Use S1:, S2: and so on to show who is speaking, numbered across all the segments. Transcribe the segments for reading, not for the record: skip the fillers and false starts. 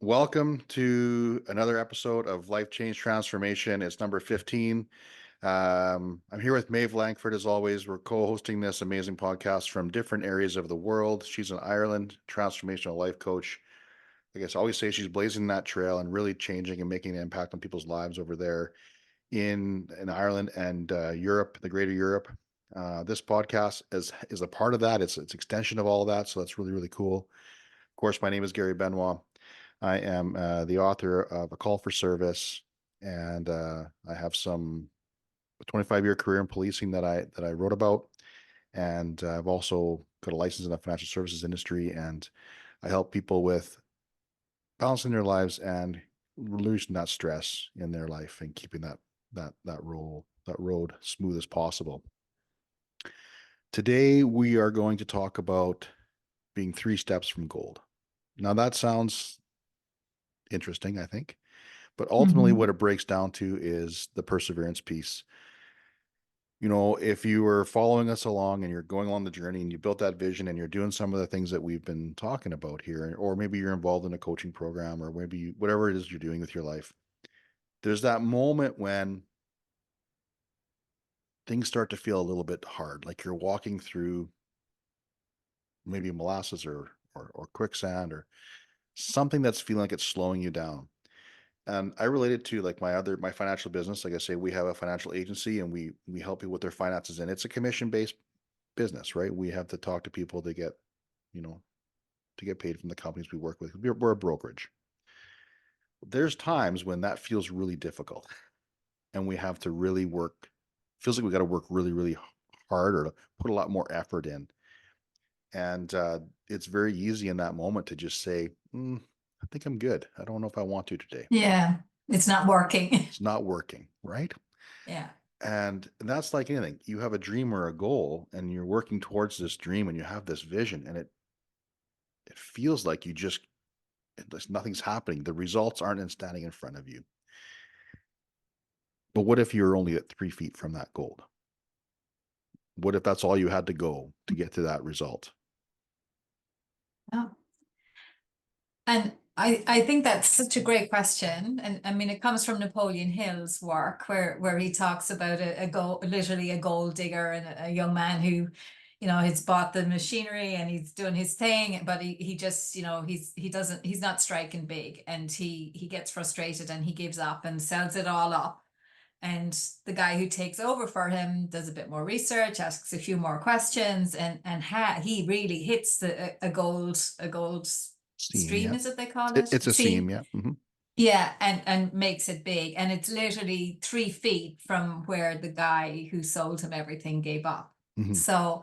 S1: Welcome to another episode of Life Change Transformation. It's number 15. I'm here with Maeve Langford as always. We're co-hosting this amazing podcast from different areas of the world. She's an Ireland transformational life coach. I guess I always say she's blazing that trail and really changing and making an impact on people's lives over there in Ireland and Europe, the greater Europe. This podcast is a part of that. It's extension of all of that. So that's really, really cool. Of course, my name is Gary Benoit. I am the author of A Call for Service, and I have some 25-year career in policing that I wrote about, and I've also got a license in the financial services industry, and I help people with balancing their lives and reducing that stress in their life and keeping that road smooth as possible. Today we are going to talk about being 3 steps from gold. Now that sounds interesting, I think. But ultimately, what
S2: Mhm.
S1: it breaks down to is the perseverance piece. You know, if you were following us along and you're going on the journey and you built that vision and you're doing some of the things that we've been talking about here, or maybe you're involved in a coaching program, or maybe whatever it is you're doing with your life, there's that moment when things start to feel a little bit hard, like you're walking through maybe molasses or quicksand or something that's feeling like it's slowing you down. And I relate it to like my financial business. Like I say, we have a financial agency and we help people with their finances, and it's a commission based business, right? We have to talk to people to get, you know, to get paid from the companies we work with. We're a brokerage. There's times when that feels really difficult and we have to really work, feels like we got to work really, really hard or to put a lot more effort in. And it's very easy in that moment to just say, I think I'm good. I don't know if I want to today.
S2: Yeah, it's not working.
S1: It's not working, right?
S2: Yeah.
S1: And that's like anything. You have a dream or a goal and you're working towards this dream and you have this vision and it feels like nothing's happening. The results aren't standing in front of you. But what if you're only at 3 feet from that goal? What if that's all you had to go to get to that result?
S2: Yeah. And I think that's such a great question. And I mean, it comes from Napoleon Hill's work where he talks about a gold, literally a gold digger and a young man who, has bought the machinery and he's doing his thing, but he just, he's not striking big, and he gets frustrated and he gives up and sells it all up. And the guy who takes over for him does a bit more research, asks a few more questions, and he really hits a gold
S1: Seam,
S2: stream,
S1: yeah.
S2: is it they call it?
S1: It's a seam,
S2: See,
S1: yeah.
S2: yeah, and makes it big, and it's literally 3 feet from where the guy who sold him everything gave up.
S1: Hmm.
S2: So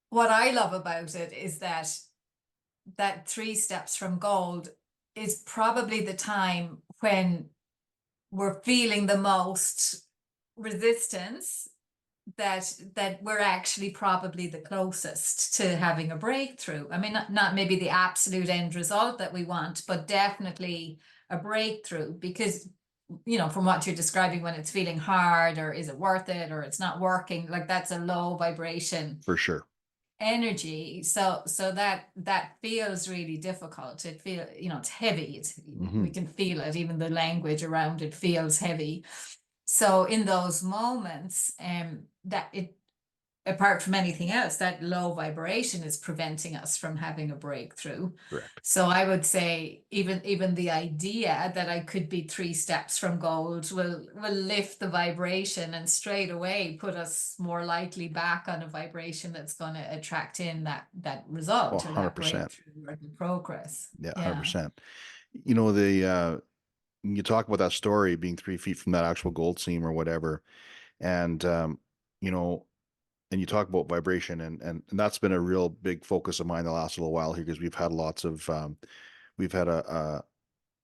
S2: what I love about it is that 3 steps from gold is probably the time when we're feeling the most resistance, that we're actually probably the closest to having a breakthrough. I mean, not maybe the absolute end result that we want, but definitely a breakthrough, because from what you're describing, when it's feeling hard, or is it worth it, or it's not working, like that's a low vibration
S1: For sure.
S2: energy. So that feels really difficult. It feel it's heavy. We
S1: Hmm.
S2: can feel it. Even the language around it feels heavy. So in those moments, that it apart from anything else, that low vibration is preventing us from having a breakthrough.
S1: Correct.
S2: So I would say even the idea that I could be 3 steps from gold will lift the vibration and straight away put us more likely back on a vibration that's going to attract in that
S1: Well,
S2: result, or that
S1: 100%.
S2: breakthrough, or the progress.
S1: Yeah,
S2: Yeah.
S1: 100%. You know, you talk about that story being 3 feet from that actual gold seam or whatever. And, you know, and you talk about vibration and that's been a real big focus of mine the last little while here, because we've had a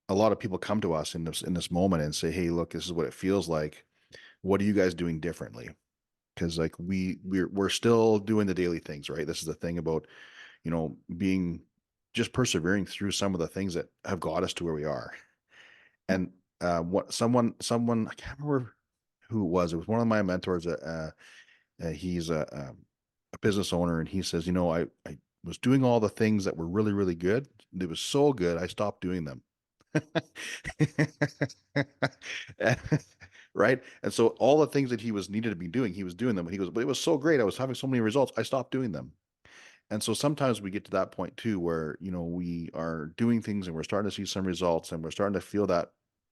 S1: lot of people come to us in this moment and say, hey, look, this is what it feels like. What are you guys doing differently? Because like we're still doing the daily things, right? This is the thing about, being just persevering through some of the things that have got us to where we are. And what someone I can't remember who it was. It was one of my mentors. He's a business owner, and he says, was doing all the things that were really, really good. It was so good, I stopped doing them. Right. And so all the things that he was needed to be doing, he was doing them. And he goes, but it was so great. I was having so many results. I stopped doing them. And so sometimes we get to that point too, where, we are doing things and we're starting to see some results and we're starting to feel that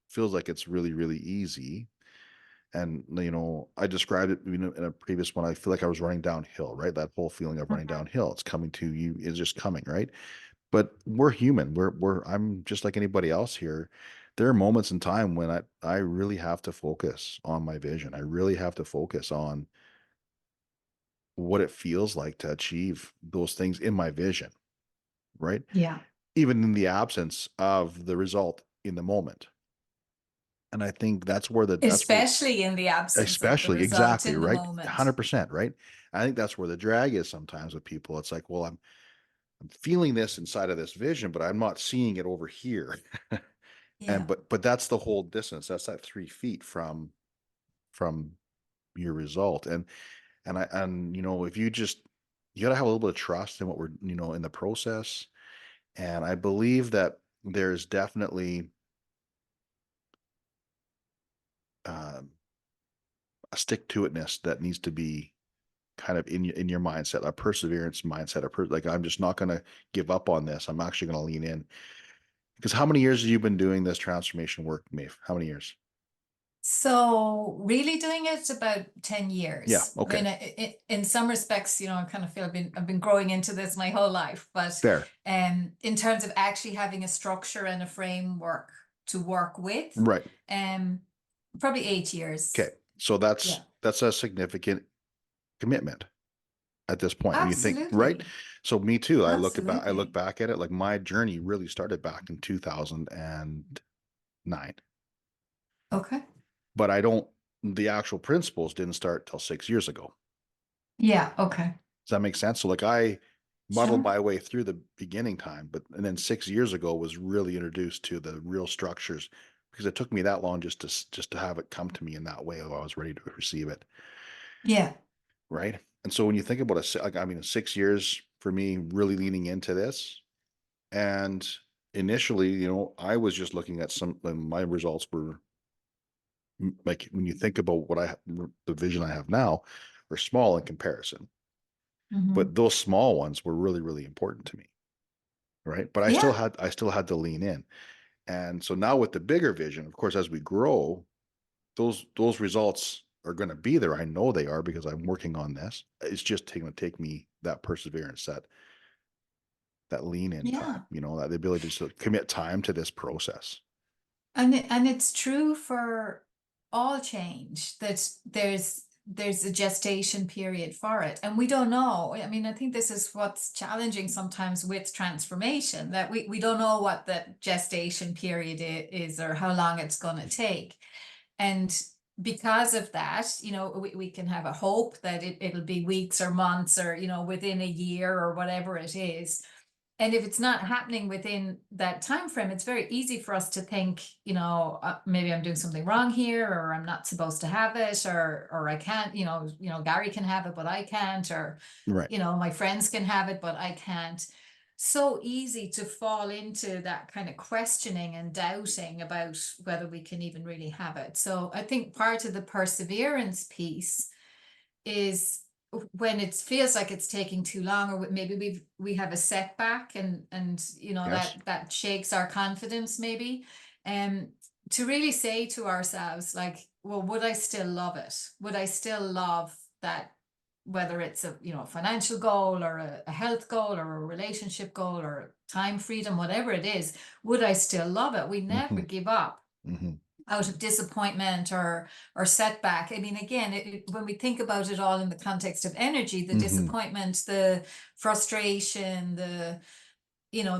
S1: feels like it's really, really easy. And, I described it, in a previous one. I feel like I was running downhill, right? That whole feeling of running
S2: Mhm.
S1: downhill, it's coming to you, is just coming, right? But we're human. I'm just like anybody else here. There are moments in time when I really have to focus on my vision. I really have to focus on what it feels like to achieve those things in my vision, right?
S2: Yeah.
S1: Even in the absence of the result in the moment. And I think that's where
S2: Especially in the absence of the
S1: especially
S2: result
S1: exactly,
S2: in the
S1: right?
S2: moment.
S1: 100%, right? I think that's where the drag is sometimes with people. It's like, well, I'm feeling this inside of this vision, but I'm not seeing it over here. And
S2: Yeah.
S1: but that's the whole distance. That's that 3 feet from your result. And if you got to have a little bit of trust in what we're in the process. And I believe that there's definitely um, a stick to itness that needs to be kind of in your mindset, a perseverance mindset, like I'm just not going to give up on this. I'm actually going to lean in. Because how many years have you been doing this transformation work, Maeve? How many years?
S2: So really doing it about 10
S1: Yeah.
S2: years. I
S1: Okay.
S2: mean, in some respects, I kind of feel I've been growing into this my whole life, but
S1: Fair.
S2: in terms of actually having a structure and a framework to work with,
S1: Right.
S2: um, probably 8 years.
S1: Okay. So that's
S2: Yeah,
S1: that's a significant commitment at this point when you think, right?
S2: absolutely.
S1: So me too. I look
S2: Absolutely.
S1: back at it, like my journey really started back in 2009.
S2: Okay.
S1: But I don't the actual principles didn't start till 6 years ago.
S2: Yeah, okay.
S1: Does that make sense? So like I muddled
S2: Sure.
S1: my way through the beginning time, but and then 6 years ago was really introduced to the real structures because it took me that long just to have it come to me in that way. I was ready to receive it,
S2: Yeah.
S1: right? And so when you think about like I mean, 6 years for me really leaning into this, and initially, I was just looking at my results were like when you think about the vision I have now, are small in comparison,
S2: Hmm.
S1: but those small ones were really, really important to me, right? But
S2: Yeah.
S1: I still had to lean in. And so now with the bigger vision, of course, as we grow, those results are going to be there. I know they are because I'm working on this. It's just going to take me that perseverance, that lean in time,
S2: Yeah.
S1: that the ability to commit time to this process.
S2: And it's true for all change that there's a gestation period for it. And we don't know. I mean, I think this is what's challenging sometimes with transformation, that we don't know what that gestation period is or how long it's going to take. And because of that, we can have a hope that it'll be weeks or months or, within a year or whatever it is. And if it's not happening within that time frame, it's very easy for us to think, maybe I'm doing something wrong here, or I'm not supposed to have it, or I can't, Gary can have it, but I can't, or
S1: Right.
S2: my friends can have it, but I can't. So easy to fall into that kind of questioning and doubting about whether we can even really have it. So I think part of the perseverance piece is when it feels like it's taking too long, or maybe we have a setback, and
S1: Yes.
S2: that shakes our confidence maybe, um to really say to ourselves, like, well, would I still love it? Would I still love that? Whether it's a financial goal, or a health goal, or a relationship goal, or time freedom, whatever it is, would I still love it? We never
S1: Hmm.
S2: give up
S1: Hmm.
S2: out of disappointment or setback. I mean, again, when we think about it all in the context of energy, the
S1: Hmm.
S2: disappointment, the frustration, the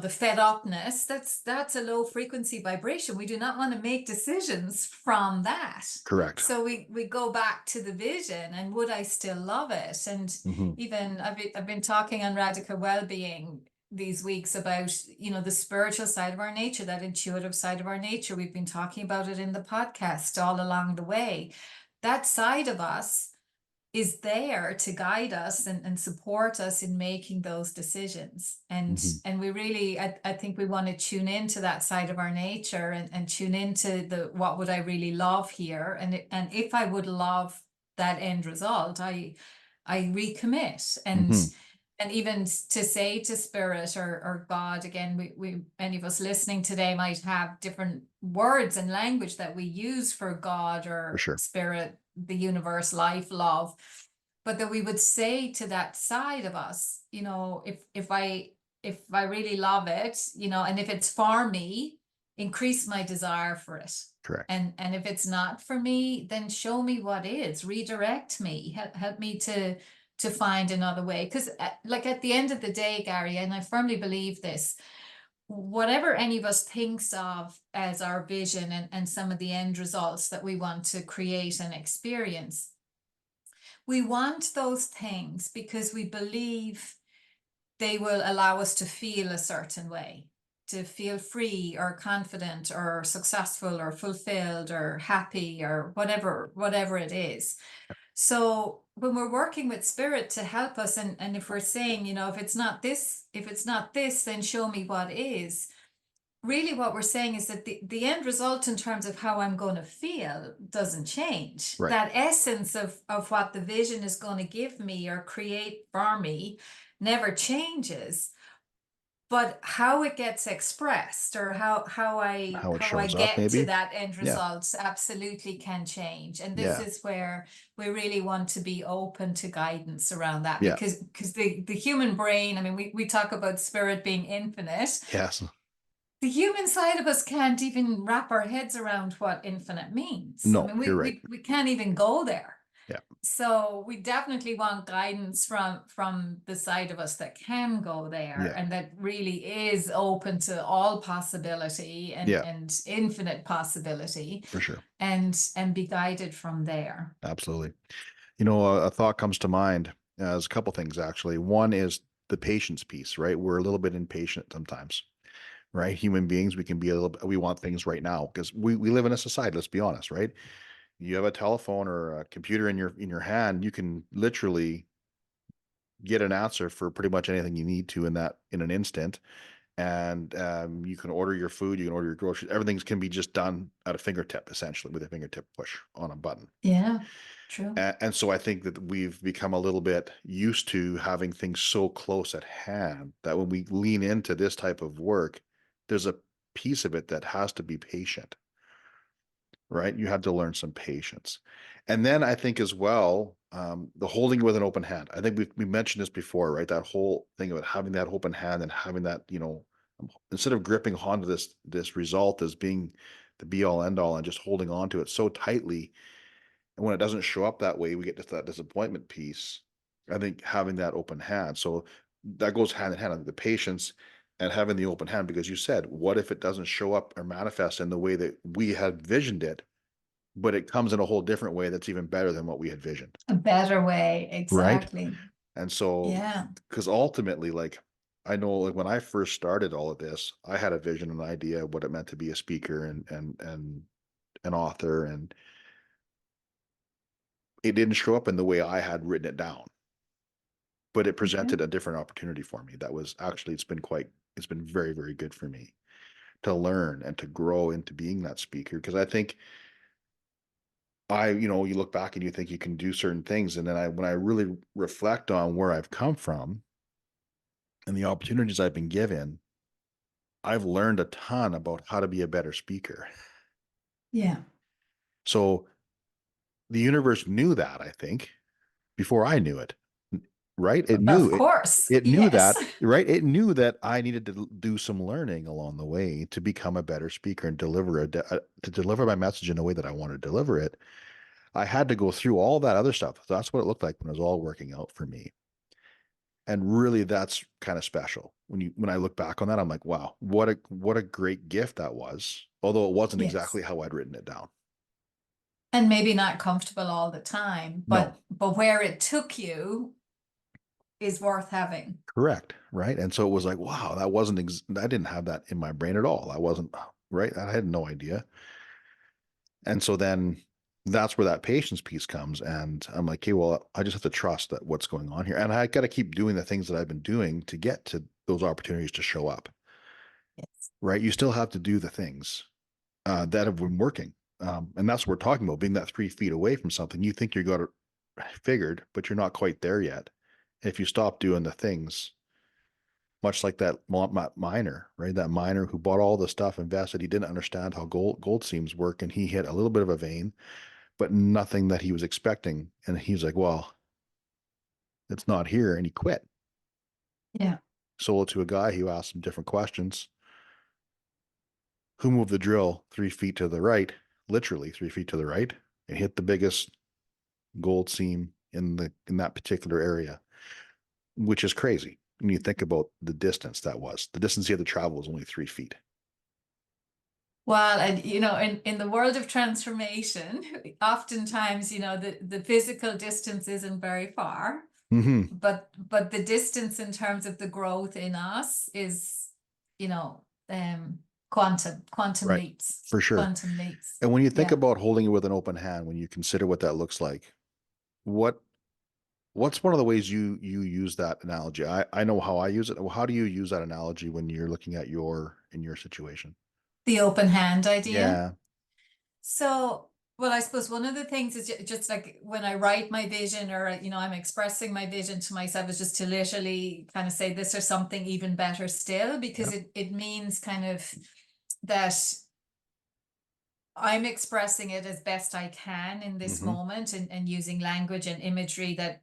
S2: fed upness, that's a low frequency vibration. We do not want to make decisions from that.
S1: Correct.
S2: So we go back to the vision, and would I still love it? And
S1: Hmm.
S2: even I've been talking on radical well-being these weeks about, the spiritual side of our nature, that intuitive side of our nature. We've been talking about it in the podcast all along the way. That side of us is there to guide us and support us in making those decisions.
S1: Mhm.
S2: And we really, I think we want to tune into that side of our nature and tune into the what would I really love here, and if I would love that end result, I recommit.
S1: Mhm.
S2: And even to say to spirit or God, again, we any of us listening today might have different words and language that we use for God
S1: For
S2: or
S1: sure.
S2: spirit, the universe, life, love, but that we would say to that side of us, you know, if I really love it, you know, and if it's for me, increase my desire for it.
S1: Correct.
S2: And if it's not for me, then show me what is, redirect me, help me to find another way. Because like at the end of the day, Gary, and I firmly believe this, whatever any of us thinks of as our vision and some of the end results that we want to create and experience, we want those things because we believe they will allow us to feel a certain way, to feel free or confident or successful or fulfilled or happy or whatever it is. So when we're working with spirit to help us, and if we're saying, you know, if it's not this, then show me what is. Really what we're saying is that the end result in terms of how I'm going to feel doesn't change.
S1: Right.
S2: That essence of what the vision is going to give me or create for me never changes. But how it gets expressed or
S1: How it
S2: how I
S1: shows up,
S2: get to
S1: maybe.
S2: that end
S1: Yeah.
S2: result absolutely can change. And this
S1: Yeah.
S2: is where we really want to be open to guidance around that,
S1: Yeah.
S2: because the human brain, I mean, we talk about spirit being infinite.
S1: Yes.
S2: The human side of us can't even wrap our heads around what infinite means. I
S1: No,
S2: mean,
S1: you're right.
S2: we can't even go there.
S1: Yeah.
S2: So we definitely want guidance from the side of us that can go there
S1: Yeah.
S2: and that really is open to all possibility
S1: Yeah.
S2: and infinite possibility,
S1: For sure.
S2: and be guided from there.
S1: Absolutely. You know, a thought comes to mind. There's a couple things actually. One is the patience piece, right? We're a little bit impatient sometimes, right? Human beings, we can be a little, we want things right now because we live in a society. Let's be honest, right? You have a telephone or a computer in your hand, you can literally get an answer for pretty much anything you need to in an instant. And you can order your food, you can order your groceries. Everything's can be just done at a fingertip, essentially, with a fingertip push on a button.
S2: Yeah, true.
S1: And so I think that we've become a little bit used to having things so close at hand that when we lean into this type of work, there's a piece of it that has to be patient, right? You have to learn some patience. And then I think as well, the holding with an open hand. I think we mentioned this before, right? That whole thing about having that open hand and having that, instead of gripping onto this result as being the be all end all and just holding on to it so tightly, and when it doesn't show up that way, we get to that disappointment piece. I think having that open hand. So that goes hand in hand. I think the patience and having the open hand, because you said, what if it doesn't show up or manifest in the way that we had visioned it, but it comes in a whole different way that's even better than what we had visioned.
S2: A better way,
S1: Right.
S2: exactly.
S1: And so,
S2: Yeah.
S1: because ultimately, like, I know, like, when I first started all of this, I had a vision, an idea of what it meant to be a speaker and an author, and it didn't show up in the way I had written it down, but it
S2: Okay.
S1: presented a different opportunity for me. That was actually, it's been very, very good for me to learn and to grow into being that speaker. Because I think you look back and you think you can do certain things. And then when I really reflect on where I've come from and the opportunities I've been given, I've learned a ton about how to be a better speaker.
S2: Yeah.
S1: So the universe knew that, I think, before I knew it, right?
S2: Of course.
S1: It knew
S2: Yes.
S1: that, right? It knew that I needed to do some learning along the way to become a better speaker and to deliver my message in a way that I want to deliver it. I had to go through all that other stuff. That's what it looked like when it was all working out for me. And really that's kind of special. When I look back on that, I'm like, wow, what a great gift that was. Although it wasn't
S2: Yes.
S1: exactly how I'd written it down.
S2: And maybe not comfortable all the time,
S1: No,
S2: but where it took you is worth having.
S1: correct. Right. And so it was like, wow, I didn't have that in my brain at all. I wasn't right. I had no idea. And so then that's where that patience piece comes. And I'm like, okay, well, I just have to trust that what's going on here. And I got to keep doing the things that I've been doing to get to those opportunities to show up,
S2: Yes.
S1: right? You still have to do the things that have been working. And that's what we're talking about, being that 3 feet away from something. You think you got it figured, but you're not quite there yet. If you stop doing the things, much like that miner, right? That miner who bought all the stuff, invested, he didn't understand how gold seams work, and he hit a little bit of a vein, but nothing that he was expecting. And he's like, well, it's not here. And he quit.
S2: Yeah.
S1: Sold it to a guy who asked him different questions. Who moved the drill 3 feet to the right, literally 3 feet to the right, and hit the biggest gold seam in that particular area, which is crazy. When you think about the distance that was, the distance he had to travel was only 3 feet.
S2: Well, and in the world of transformation, oftentimes, the physical distance isn't very far,
S1: Mm-hmm.
S2: but the distance in terms of the growth in us is, you know, quantum
S1: Right,
S2: leaps,
S1: for sure.
S2: quantum leaps.
S1: And when you think
S2: Yeah.
S1: about holding it with an open hand, when you consider what that looks like, what what's one of the ways you use that analogy? I know how I use it. How do you use that analogy when you're looking at your situation?
S2: The open hand idea.
S1: Yeah.
S2: So, well, I suppose one of the things is just like when I write my vision or, I'm expressing my vision to myself is just to literally kind of say this or something even better still, because
S1: Yeah.
S2: it means kind of that I'm expressing it as best I can in this
S1: Mm-hmm.
S2: moment, and using language and imagery that,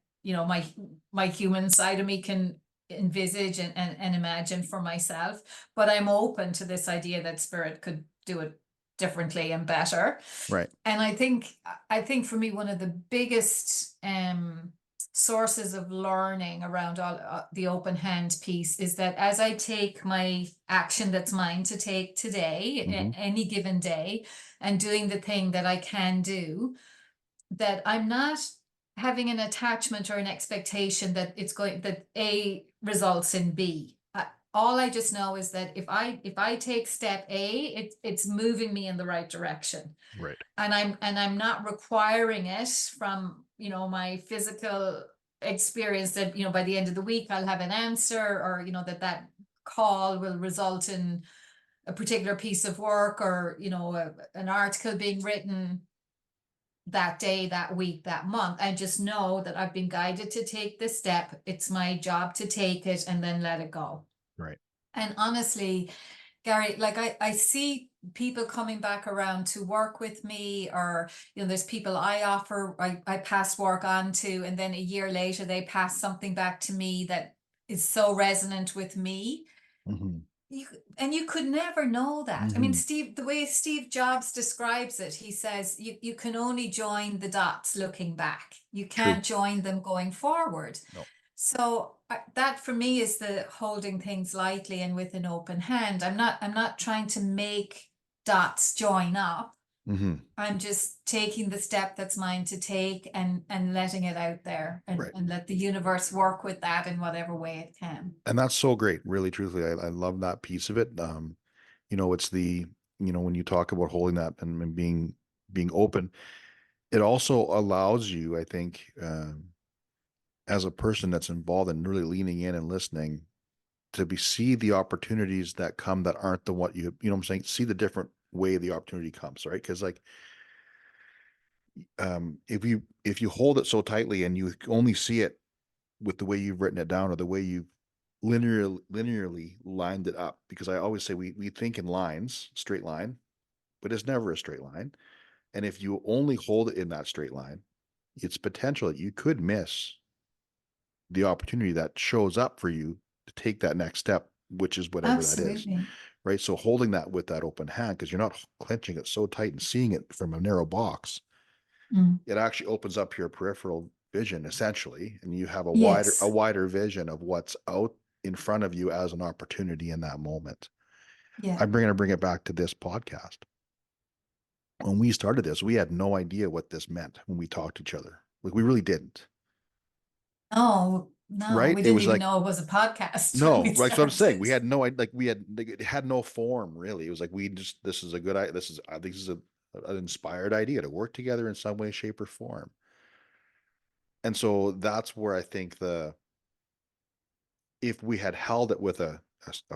S2: my human side of me can envisage and imagine for myself. But I'm open to this idea that spirit could do it differently and better.
S1: Right.
S2: And I think for me, one of the biggest sources of learning around all the open hand piece is that as I take my action that's mine to take today,
S1: Mm-hmm.
S2: any given day, and doing the thing that I can do, that I'm not having an attachment or an expectation that that A results in B. All I just know is that if I take step A, it's moving me in the right direction,
S1: Right.
S2: and I'm not requiring it from my physical experience that by the end of the week I'll have an answer, or that call will result in a particular piece of work, or an article being written that day, that week, that month. I just know that I've been guided to take this step. It's my job to take it and then let it go.
S1: Right.
S2: And honestly, Gary, like I see people coming back around to work with me, or there's people I pass work on to, and then a year later they pass something back to me that is so resonant with me.
S1: Mm-hmm.
S2: And you could never know that. I mean,
S1: Mm-hmm.
S2: the way Steve Jobs describes it, he says you can only join the dots looking back. You
S1: True.
S2: can't join them going forward.
S1: No.
S2: So that for me is the holding things lightly and with an open hand. I'm not trying to make dots join up.
S1: Mm-hmm.
S2: I'm just taking the step that's mine to take, and letting it out there, and,
S1: Right.
S2: and let the universe work with that in whatever way it can.
S1: And that's so great, really, truthfully. I love that piece of it. It's when you talk about holding that and being open, it also allows you, I think, as a person that's involved in really leaning in and listening, to see the opportunities that come that aren't the what you know what I'm saying, see the different way the opportunity comes, right? Because like if you hold it so tightly and you only see it with the way you've written it down or the way you've linearly lined it up, because I always say we think in lines, straight line, but it's never a straight line. And if you only hold it in that straight line, it's potential that you could miss the opportunity that shows up for you to take that next step, which is whatever that is,
S2: Absolutely.
S1: right? So holding that with that open hand, because you're not clenching it so tight and seeing it from a narrow box,
S2: Mm.
S1: it actually opens up your peripheral vision essentially, and you have a wider a
S2: Yes.
S1: wider vision of what's out in front of you as an opportunity in that moment.
S2: Yeah.
S1: I'm going to bring it back to this podcast. When we started this, we had no idea what this meant when we talked to each other. Like we really didn't,
S2: Oh, no,
S1: right?
S2: we
S1: It
S2: didn't
S1: was
S2: even
S1: like
S2: know it was a podcast when
S1: no,
S2: we
S1: like what I'm saying.
S2: started.
S1: We had no, like we had, like, it had no form really. It was like we just, this is a good, this is a an inspired idea to work together in some way, shape, or form. And so that's where I think if we had held it with a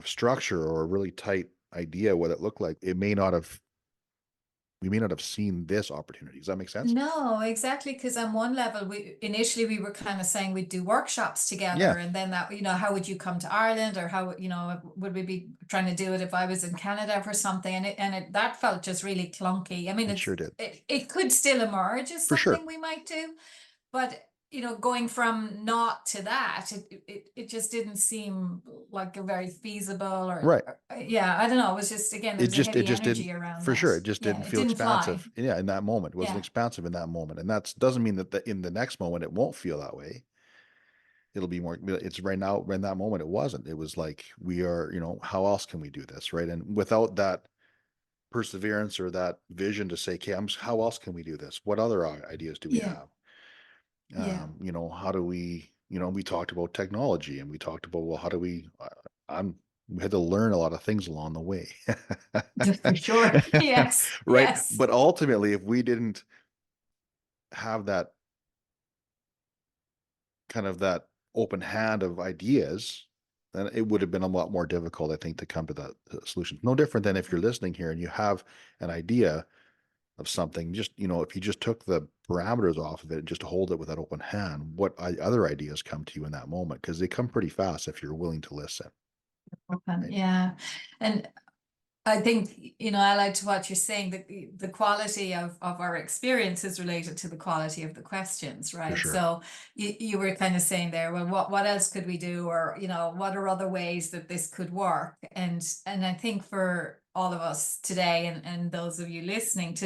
S1: structure or a really tight idea what it looked like, we may not have seen this opportunity. Does that make sense?
S2: No, exactly. Because on one level, we initially we were kind of saying we'd do workshops
S1: Yeah,
S2: together, and then that, how would you come to Ireland, or how, would we be trying to do it if I was in Canada for something? And that felt just really clunky. I mean,
S1: it sure did.
S2: it could still emerge as
S1: For
S2: something
S1: sure.
S2: we might do, but going from not to that, it just didn't seem like a very feasible,
S1: Right.
S2: yeah, I don't know. It was just, again, there was a
S1: It
S2: heavy
S1: just didn't,
S2: energy around
S1: for
S2: that.
S1: sure. It just
S2: Yeah,
S1: didn't
S2: it
S1: feel
S2: didn't fly.
S1: expansive. Yeah, in that moment, it wasn't
S2: Yeah.
S1: expansive in that moment, and that doesn't mean that in the next moment it won't feel that way. It'll be more. It's right now. In that moment, it wasn't. It was like we are. How else can we do this, right? And without that perseverance or that vision to say, okay, how else can we do this? What other ideas do we
S2: Yeah.
S1: have?
S2: Yeah.
S1: How do we? We talked about technology, and we talked about, well, how do we? I'm we had to learn a lot of things along the way.
S2: For sure. Yes.
S1: Right.
S2: Yes.
S1: But ultimately, if we didn't have that kind of that open hand of ideas, then it would have been a lot more difficult, I think, to come to that solution. No different than if you're listening here and you have an idea of something, just, if you just took the parameters off of it and just hold it with that open hand, what other ideas come to you in that moment? Because they come pretty fast if you're willing to listen. Right?
S2: Yeah. And I think, I like to what you're saying, that the quality of our experience is related to the quality of the questions,
S1: For
S2: right?
S1: sure.
S2: So you were kind of saying there, well, what else could we do? Or, what are other ways that this could work? And I think for all of us today, and those of you listening,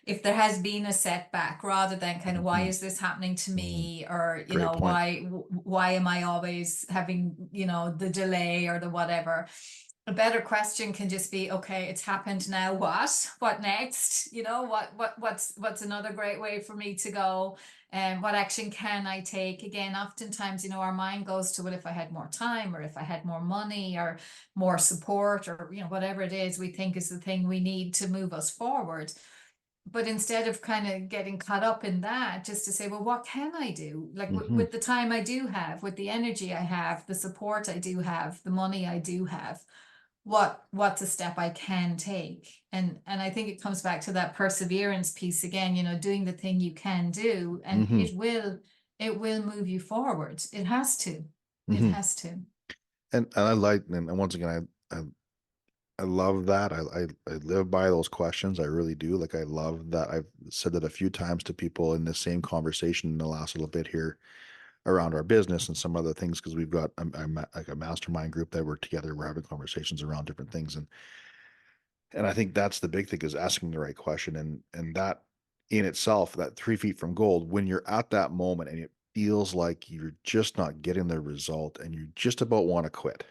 S2: if there has been a setback, rather than kind of, why
S1: Mhm.
S2: is this happening to
S1: Mhm.
S2: me? Or,
S1: Great point.
S2: why am I always having, the delay or the whatever? A better question can just be, okay, it's happened now, what next? What's another great way for me to go? And what action can I take? Again, oftentimes, our mind goes to, well, if I had more time, or if I had more money, or more support, or whatever it is we think is the thing we need to move us forward. But instead of kind of getting caught up in that, just to say, well, what can I do? Like,
S1: Hmm.
S2: with the time I do have, with the energy I have, the support I do have, the money I do have, what's a step I can take? And I think it comes back to that perseverance piece again, doing the thing you can do, and
S1: Hmm.
S2: it will move you forward. It has to. It
S1: Hmm.
S2: has to.
S1: And I like, and once again, I love that. I live by those questions. I really do. Like, I love that. I've said that a few times to people in this same conversation in the last little bit here around our business and some other things, because we've got like a mastermind group that we're together. We're having conversations around different things, and I think that's the big thing, is asking the right question, and that in itself, that 3 feet from gold, when you're at that moment and it feels like you're just not getting the result and you just about want to quit,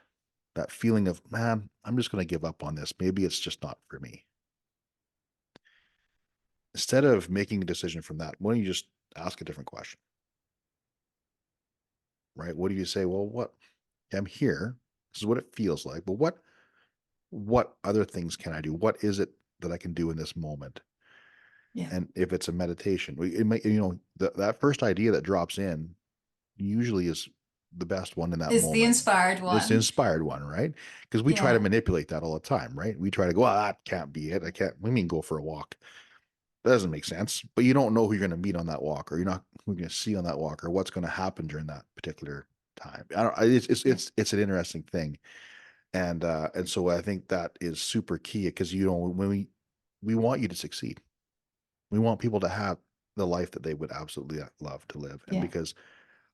S1: that feeling of, man, I'm just going to give up on this. Maybe it's just not for me. Instead of making a decision from that, why don't you just ask a different question, right? What do you say? Well, what, I'm here. This is what it feels like. But what other things can I do? What is it that I can do in this moment?
S2: Yeah.
S1: And if it's a meditation, it may, that first idea that drops in usually is the best one in that
S2: Is the
S1: moment.
S2: inspired
S1: It's the
S2: one.
S1: inspired one, right? Because we try to
S2: Yeah.
S1: manipulate that all the time, right? We try to go, oh, that can't be it. I can't, we mean go for a walk. That doesn't make sense. But you don't know who you're going to meet on that walk, or you're not who you're going to see on that walk, or what's going to happen during that particular time. I don't.
S2: Yeah.
S1: It's an interesting thing, and so I think that is super key, because when we want you to succeed, we want people to have the life that they would absolutely love to live, and
S2: Yeah.
S1: because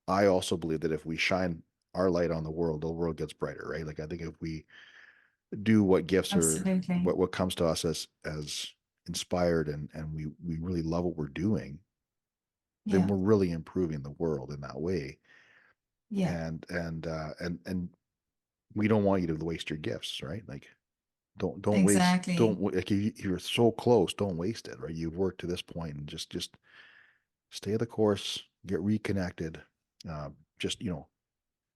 S1: I also believe that if we shine our light on the world gets brighter, right? Like, I think if we do what gifts or
S2: Absolutely.
S1: what comes to us as inspired, and we really love what we're doing, then
S2: Yeah.
S1: we're really improving the world in that way.
S2: Yeah.
S1: And we don't want you to waste your gifts, right? Like, don't waste, don't,
S2: Exactly.
S1: like, you're so close, don't waste it, right? You've worked to this point, and just stay the course, get reconnected, just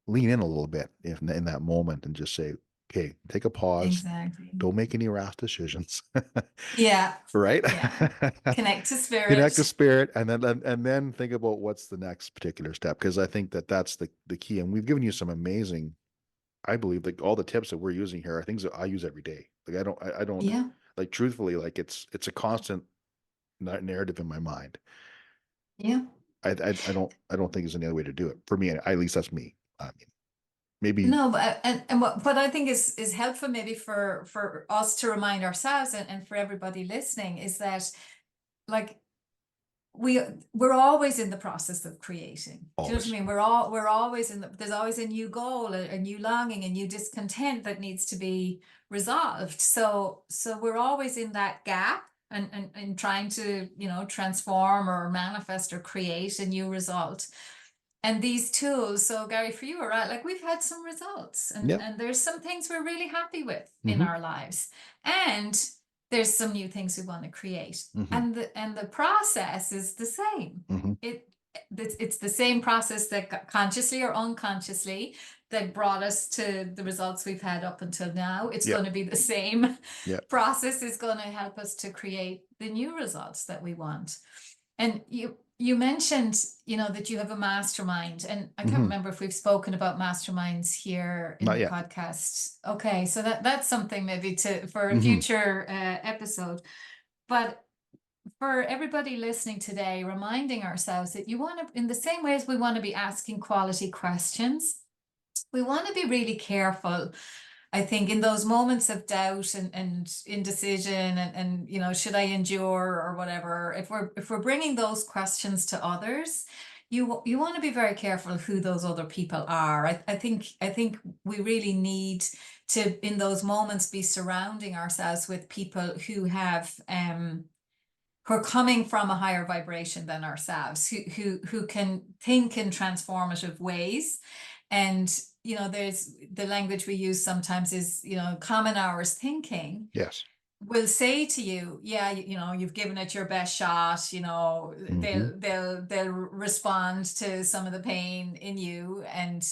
S1: lean in a little bit in that moment, and just say, Okay, take a pause.
S2: Exactly.
S1: Don't make any rash decisions.
S2: Yeah.
S1: Right?
S2: Yeah. Connect to
S1: Connect the
S2: spirit.
S1: spirit, and then think about what's the next particular step, because I think that that's the key. And we've given you some amazing, I believe, like all the tips that we're using here are things that I use every day. Like I don't
S2: Yeah.
S1: like, truthfully, like it's a constant narrative in my mind.
S2: Yeah.
S1: I don't think there's any other way to do it for me. At least that's me. I mean, maybe.
S2: No, but and what I think is helpful maybe for us to remind ourselves and for everybody listening is that like we we're always in the process of creating. Do you know what I
S1: Always.
S2: mean? We're always there's always a new goal, a new longing, a new discontent that needs to be resolved. So we're always in that gap and trying to, transform or manifest or create a new result. And these tools, so Gary, for you, are right, like we've had some results
S1: Yeah.
S2: and there's some things we're really happy with in
S1: Mm-hmm.
S2: our lives. And there's some new things we want to create.
S1: Mm-hmm.
S2: And the process is the same.
S1: Mm-hmm.
S2: It's the same process that consciously or unconsciously that brought us to the results we've had up until now. It's
S1: Yeah.
S2: going to be the same
S1: Yeah.
S2: process is going to help us to create the new results that we want. And you mentioned, that you have a mastermind, and I can't
S1: Mm-hmm.
S2: remember if we've spoken about masterminds here in
S1: Not
S2: the
S1: yet.
S2: podcast. Okay, so that's something maybe for a
S1: Mm-hmm.
S2: future episode. But for everybody listening today, reminding ourselves that you want to, in the same way as we want to be asking quality questions, we want to be really careful. I think in those moments of doubt and indecision and should I endure or whatever, if we're bringing those questions to others, you want to be very careful who those other people are. I think we really need to, in those moments, be surrounding ourselves with people who are coming from a higher vibration than ourselves, who can think in transformative ways. And there's the language we use sometimes is, common hours thinking
S1: Yes.
S2: will say to you, yeah, you've given it your best shot,
S1: Mm-hmm.
S2: they'll respond to some of the pain in you. And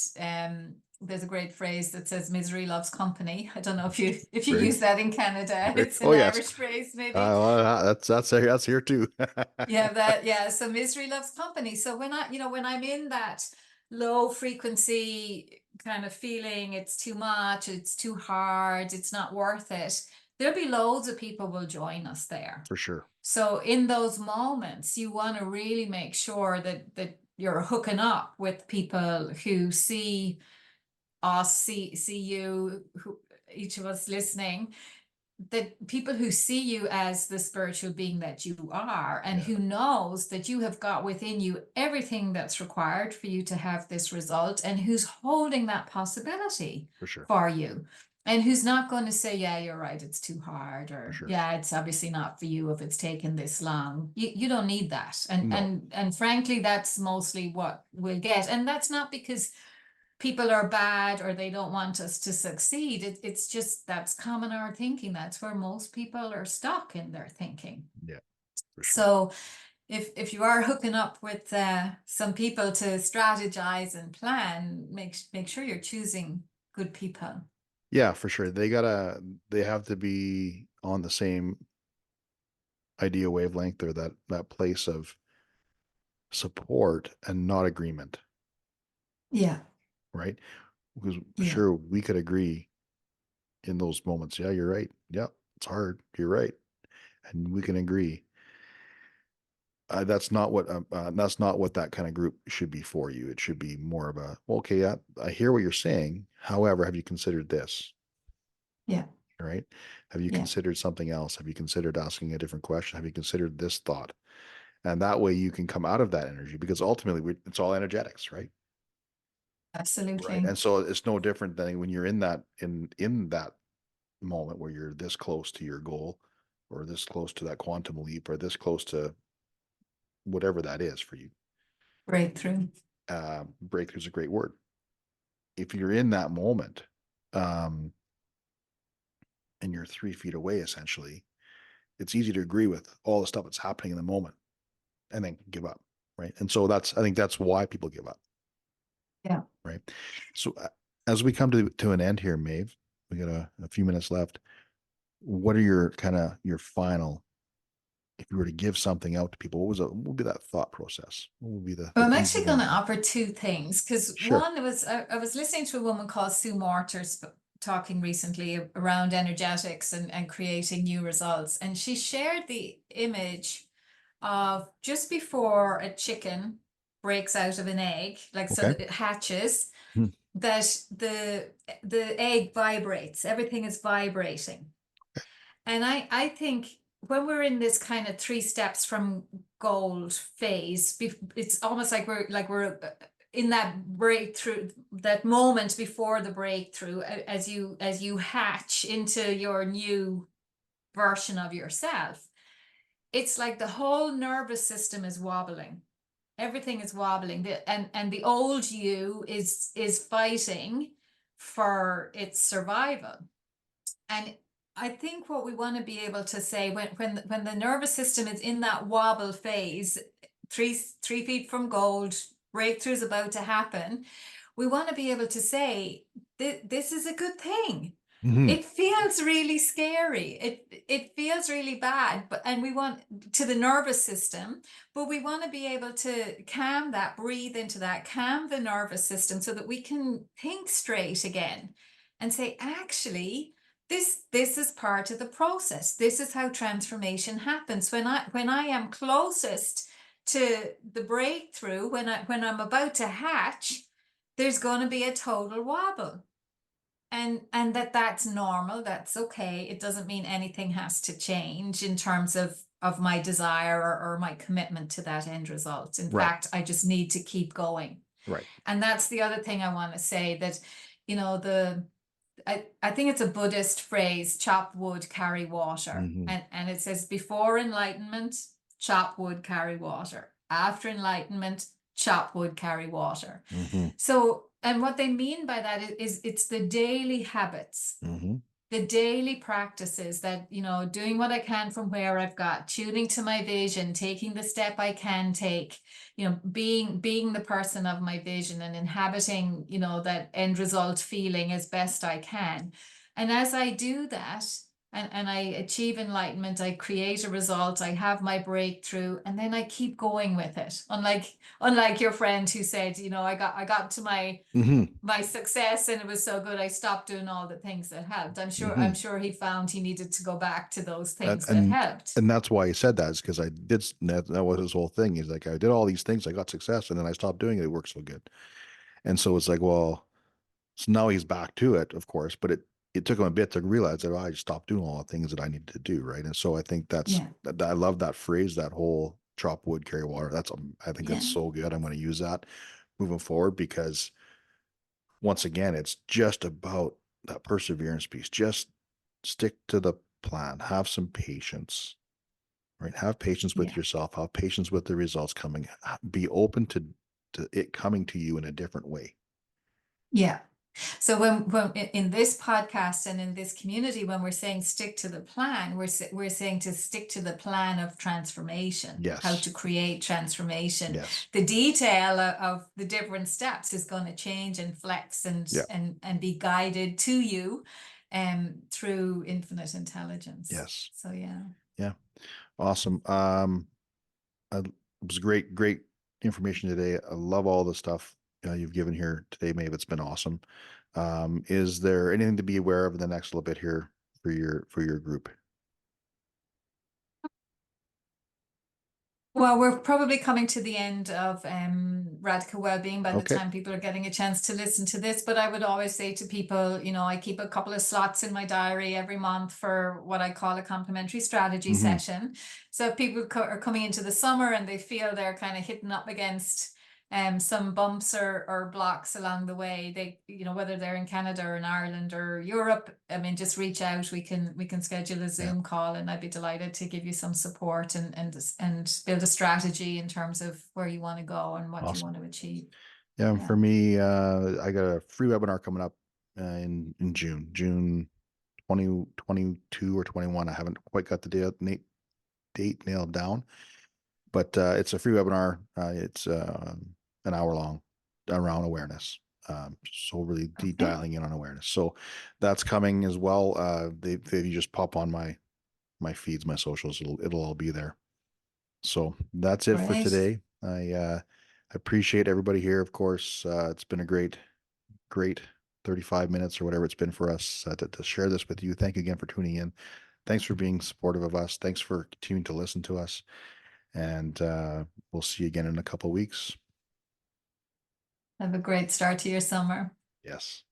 S2: there's a great phrase that says misery loves company. I don't know if you
S1: Very,
S2: use that in Canada.
S1: very.
S2: It's
S1: Oh
S2: an
S1: yes.
S2: Irish phrase, maybe.
S1: That's here too.
S2: Yeah, so misery loves company. So when I'm in that low frequency kind of feeling, it's too much, it's too hard, it's not worth it, there'll be loads of people will join us there.
S1: For sure.
S2: So in those moments, you want to really make sure that you're hooking up with people who see us, see you, who each of us listening, that people who see you as the spiritual being that you are, and
S1: Yeah.
S2: who knows that you have got within you everything that's required for you to have this result, and who's holding that possibility
S1: For sure.
S2: for you, and who's not going to say, yeah, you're right, it's too hard,
S1: For
S2: or
S1: sure.
S2: yeah, it's obviously not for you if it's taken this long. You don't need that. and
S1: No.
S2: and and frankly, that's mostly what we'll get. And that's not because people are bad or they don't want us to succeed. It's just that's common hour thinking. That's where most people are stuck in their thinking.
S1: Yeah. For sure.
S2: So if you are hooking up with some people to strategize and plan, make sure you're choosing good people.
S1: Yeah. For sure. They have to be on the same idea wavelength, or that place of support and not agreement.
S2: Yeah,
S1: Right. Because
S2: yeah,
S1: sure, we could agree in those moments. Yeah, you're right. Yeah, it's hard. You're right. And we can agree. That's not what that kind of group should be for you. It should be more of a, well, okay, yeah, I hear what you're saying. However, have you considered this?
S2: yeah,
S1: Right? Have you
S2: yeah,
S1: considered something else? Have you considered asking a different question? Have you considered this thought? And that way you can come out of that energy, because ultimately it's all energetics, right? Right.
S2: absolutely.
S1: And so it's no different than when you're in that moment where you're this close to your goal, or this close to that quantum leap, or this close to whatever that is for you.
S2: Breakthrough.
S1: Breakthrough is a great word. If you're in that moment, um, and you're 3 feet away, essentially, it's easy to agree with all the stuff that's happening in the moment and then give up. Right. And so I think that's why people give up.
S2: Yeah.
S1: Right. So as we come to an end here, Maeve, We got a few minutes left. What are your kind of your final, if you were to give something out to people, what would be that thought process? What would be the
S2: Well, I'm
S1: things you
S2: actually going
S1: want
S2: to
S1: to know?
S2: offer two things because
S1: Sure.
S2: one was I was listening to a woman called Sue Morters talking recently around energetics and creating new results, and she shared the image of just before a chicken breaks out of an egg, like so
S1: Okay.
S2: that it hatches,
S1: Hmm.
S2: that the egg vibrates, everything is vibrating. And I think when we're in this kind of three steps from gold phase, it's almost like we're in that breakthrough, that moment before the breakthrough, as you hatch into your new version of yourself. It's like the whole nervous system is wobbling. Everything is wobbling. And the old you is fighting for its survival. And I think what we want to be able to say when the nervous system is in that wobble phase, 3 feet from gold, breakthrough's about to happen, we want to be able to say this is a good thing.
S1: Hmm.
S2: It feels really scary. It feels really bad, but and we want to the nervous system, but we want to be able to calm that, breathe into that, calm the nervous system so that we can think straight again and say, actually, this is part of the process. This is how transformation happens. When I am closest to the breakthrough, when I'm about to hatch, there's going to be a total wobble. And that's normal, that's okay. It doesn't mean anything has to change in terms of my desire or my commitment to that end result. In
S1: Right.
S2: fact, I just need to keep going.
S1: Right.
S2: And that's the other thing I want to say, that the I think it's a Buddhist phrase, chop wood, carry water.
S1: Hmm.
S2: And it says before enlightenment, chop wood, carry water. After enlightenment, chop wood, carry water.
S1: Hmm.
S2: So, and what they mean by that is it's the daily habits,
S1: Hmm.
S2: the daily practices that, doing what I can from where I've got, tuning to my vision, taking the step I can take, being the person of my vision and inhabiting, that end result feeling as best I can. And as I do that, and I achieve enlightenment, I create a result, I have my breakthrough, and then I keep going with it. Unlike your friend who said, I got to
S1: Hmm.
S2: my success and it was so good I stopped doing all the things that helped. I'm
S1: Hmm.
S2: sure he found he needed to go back to those
S1: And,
S2: things that
S1: and
S2: helped.
S1: and that's why he said that, is because I did. That was his whole thing. He's like, I did all these things, I got success, and then I stopped doing it. It worked so good, and so it's like, well, so now he's back to it, of course, but it took him a bit to realize that, oh, I just stopped doing all the things that I needed to do, right? And so I think
S2: Yeah.
S1: I love that phrase, that whole chop wood, carry water. I think that's
S2: Yeah.
S1: so good. I'm going to use that moving forward, because once again, it's just about that perseverance piece. Just stick to the plan, have some patience, right? Have patience with
S2: Yeah.
S1: yourself, have patience with the results coming, be open to it coming to you in a different way.
S2: Yeah. So when in this podcast and in this community, when we're saying stick to the plan, we're saying to stick to the plan of transformation, how
S1: Yes.
S2: to create transformation.
S1: Yes.
S2: The detail of the different steps is going to change and flex
S1: Yeah.
S2: and be guided to you through infinite intelligence.
S1: Yes.
S2: So yeah.
S1: Yeah. Awesome. It was great information today. I love all the stuff you've given here today, Maeve. It's been awesome. Is there anything to be aware of in the next little bit here for your group?
S2: Well, we're probably coming to the end of radical well-being by the
S1: Okay.
S2: time people are getting a chance to listen to this. But I would always say to people, I keep a couple of slots in my diary every month for what I call a complementary strategy
S1: Hmm.
S2: session. So if people are coming into the summer and they feel they're kind of hitting up against some bumps or blocks along the way, whether they're in Canada or in Ireland or Europe, I mean, just reach out. We can schedule a
S1: Yeah.
S2: Zoom call, and I'd be delighted to give you some support and build a strategy in terms of where you want to go and what you
S1: Awesome.
S2: want to achieve.
S1: Yeah. And for
S2: Yeah.
S1: me, I got a free webinar coming up in June 2022 or 21. I haven't quite got the date nailed down, but it's a free webinar. It's an hour long, around awareness. So really
S2: Okay.
S1: dialing in on awareness. So that's coming as well. They you just pop on my feeds, my socials, it'll all be there. So that's it for
S2: Great.
S1: today. I appreciate everybody here. Of course, it's been a great 35 minutes or whatever it's been for us to share this with you. Thank you again for tuning in. Thanks for being supportive of us. Thanks for continuing to listen to us. And we'll see you again in a couple of weeks.
S2: Have a great start to your summer.
S1: Yes.